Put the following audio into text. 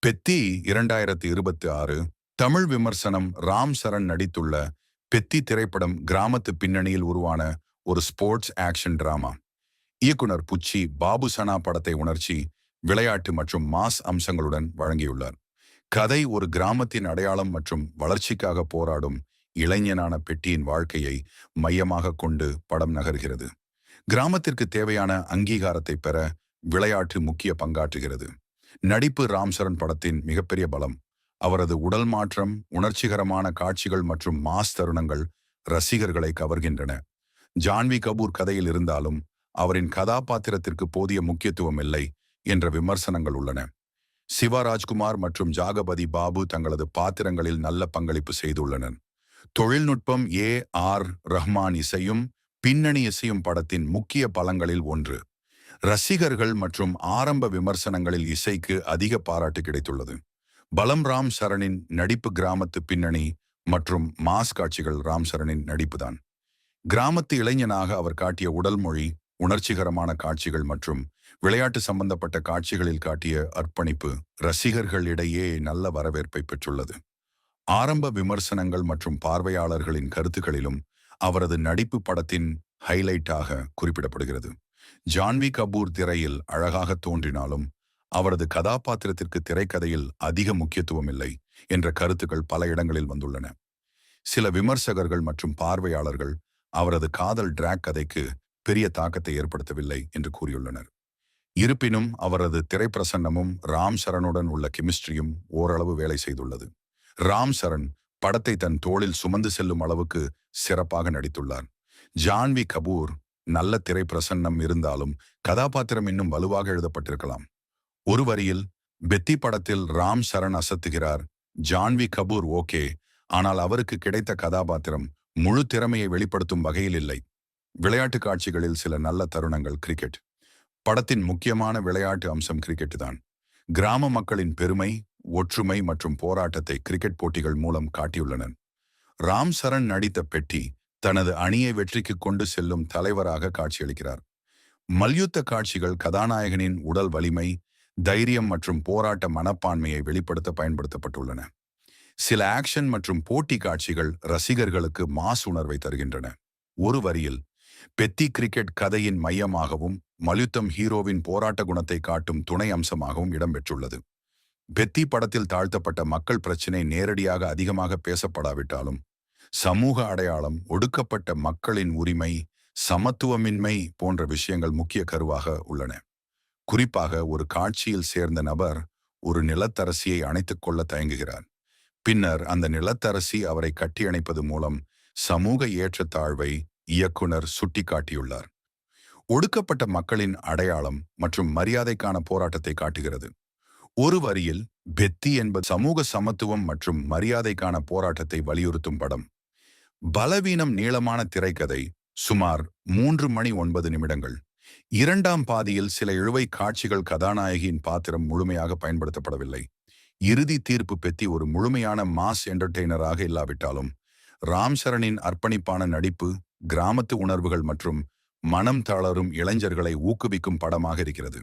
பெத்தி 2026 தமிழ் விமர்சனம். ராம் சரண் நடித்துள்ள பெத்தி திரைப்படம் கிராமத்து பின்னணியில் உருவான ஒரு ஸ்போர்ட்ஸ் ஆக்ஷன் டிராமா. இயக்குனர் புச்சி பாபு சனா படத்தை உணர்ச்சி, விளையாட்டு மற்றும் மாஸ் அம்சங்களுடன் வழங்கியுள்ளார். கதை ஒரு கிராமத்தின் அடையாளம் மற்றும் வளர்ச்சிக்காக போராடும் இளைஞனான பெட்டியின் வாழ்க்கையை மையமாக கொண்டு படம் நகர்கிறது. கிராமத்திற்கு தேவையான அங்கீகாரத்தை பெற விளையாட்டு முக்கிய பங்காற்றுகிறது. நடிப்பு ராம் சரண் படத்தின் மிகப்பெரிய பலம். அவரது உடல் மாற்றம், உணர்ச்சிகரமான காட்சிகள் மற்றும் மாஸ் தருணங்கள் ரசிகர்களை கவர்கின்றன. ஜான்வி கபூர் கதையில் இருந்தாலும் அவரின் கதாபாத்திரத்திற்கு போதிய முக்கியத்துவம் இல்லை என்ற விமர்சனங்கள் உள்ளன. சிவராஜ்குமார் மற்றும் ஜாகபதி பாபு தங்களது பாத்திரங்களில் நல்ல பங்களிப்பு செய்துள்ளனர். தொழில்நுட்பம் ஆர் ரஹ்மான் இசையும் பின்னணி இசையும் படத்தின் முக்கிய பலங்களில் ஒன்று. ரசிகர்கள் மற்றும் ஆரம்ப விமர்சனங்களில் இசைக்கு அதிக பாராட்டு கிடைத்துள்ளது. பலம் ராம் சரணின் நடிப்பு. கிராமத்து பின்னணி மற்றும் மாஸ் காட்சிகள் ராம் சரணின் நடிப்புதான். கிராமத்து இளைஞனாக அவர் காட்டிய உடல் மொழி, உணர்ச்சிகரமான காட்சிகள் மற்றும் விளையாட்டு சம்பந்தப்பட்ட காட்சிகளில் காட்டிய அர்ப்பணிப்பு ரசிகர்களிடையே நல்ல வரவேற்பை பெற்றுள்ளது. ஆரம்ப விமர்சனங்கள் மற்றும் பார்வையாளர்களின் கருத்துக்களிலும் அவரது நடிப்பு படத்தின் ஹைலைட்டாக குறிப்பிடப்படுகிறது. ஜான்வி கபூர் திரையில் அழகாக தோன்றினாலும் அவரது கதாபாத்திரத்திற்கு திரைக்கதையில் அதிக முக்கியத்துவம் இல்லை என்ற கருத்துக்கள் பல இடங்களில் வந்துள்ளன. சில விமர்சகர்கள் மற்றும் பார்வையாளர்கள் அவரது காதல் டிராக் கதைக்கு பெரிய தாக்கத்தை ஏற்படுத்தவில்லை என்று கூறியுள்ளனர். இருப்பினும் அவரது திரைப்பிரசன்னமும் ராம் சரணுடன் உள்ள கெமிஸ்ட்ரியும் ஓரளவு வேலை செய்துள்ளது. ராம் சரண் படத்தை தன் தோளில் சுமந்து செல்லும் அளவுக்கு சிறப்பாக நடித்துள்ளார். ஜான்வி கபூர் நல்ல திரைப்பிரசன்னம் இருந்தாலும் கதாபாத்திரம் இன்னும் வலுவாக எழுதப்பட்டிருக்கலாம். ஒரு வரியில், பெத்தி படத்தில் ராம் சரண் அசத்துகிறார், ஜான்வி கபூர் ஓகே, ஆனால் அவருக்கு கிடைத்த கதாபாத்திரம் முழு திறமையை வெளிப்படுத்தும் வகையில் இல்லை. விளையாட்டு காட்சிகளில் சில நல்ல தருணங்கள். கிரிக்கெட் படத்தின் முக்கியமான விளையாட்டு அம்சம் கிரிக்கெட் தான். கிராம மக்களின் பெருமை, ஒற்றுமை மற்றும் போராட்டத்தை கிரிக்கெட் போட்டிகள் மூலம் காட்டியுள்ளனர். ராம் சரண் நடித்த பெட்டி தனது அணியை வெற்றிக்கு கொண்டு செல்லும் தலைவராக காட்சியளிக்கிறார். மல்யுத்த காட்சிகள் கதாநாயகனின் உடல் வலிமை, தைரியம் மற்றும் போராட்ட மனப்பான்மையை வெளிப்படுத்த பயன்படுத்தப்பட்டுள்ளன. சில ஆக்ஷன் மற்றும் போட்டி காட்சிகள் ரசிகர்களுக்கு மாஸ் உணர்வை தருகின்றன. ஒரு வரியில், பெத்தி கிரிக்கெட் கதையின் மையமாகவும் மல்யுத்தம் ஹீரோவின் போராட்ட குணத்தை காட்டும் துணை அம்சமாகவும் இடம்பெற்றுள்ளது. பெத்தி படத்தில் தாழ்த்தப்பட்ட மக்கள் பிரச்சினை நேரடியாக அதிகமாக பேசப்படாவிட்டாலும் சமூக அடையாளம், ஒடுக்கப்பட்ட மக்களின் உரிமை, சமத்துவமின்மை போன்ற விஷயங்கள் முக்கிய கருவாக உள்ளன. குறிப்பாக ஒரு காட்சியில் சேர்ந்த நபர் ஒரு நிலத்தரசியை அணைத்துக் கொள்ள தயங்குகிறார். பின்னர் அந்த நிலத்தரசி அவரை கட்டியணைப்பது மூலம் சமூக ஏற்றத்தாழ்வை இயக்குனர் சுட்டிக்காட்டியுள்ளார். ஒடுக்கப்பட்ட மக்களின் அடையாளம் மற்றும் மரியாதைக்கான போராட்டத்தை காட்டுகிறது. ஒரு வரியில், பெத்தி என்பது சமூக சமத்துவம் மற்றும் மரியாதைக்கான போராட்டத்தை வலியுறுத்தும் படம். பலவீனம். நீளமான திரைக்கதை, சுமார் 3 மணி 9 நிமிடங்கள். இரண்டாம் பாதியில் சில இழுவை காட்சிகள். கதாநாயகியின் பாத்திரம் முழுமையாக பயன்படுத்தப்படவில்லை. இறுதி தீர்ப்பு. பெத்தி ஒரு முழுமையான மாஸ் என்டர்டெய்னராக இல்லாவிட்டாலும் ராம் சரணின் அர்ப்பணிப்பான நடிப்பு, கிராமத்து உணர்வுகள் மற்றும் மனம் தளரும் இளைஞர்களை ஊக்குவிக்கும் படமாக இருக்கிறது.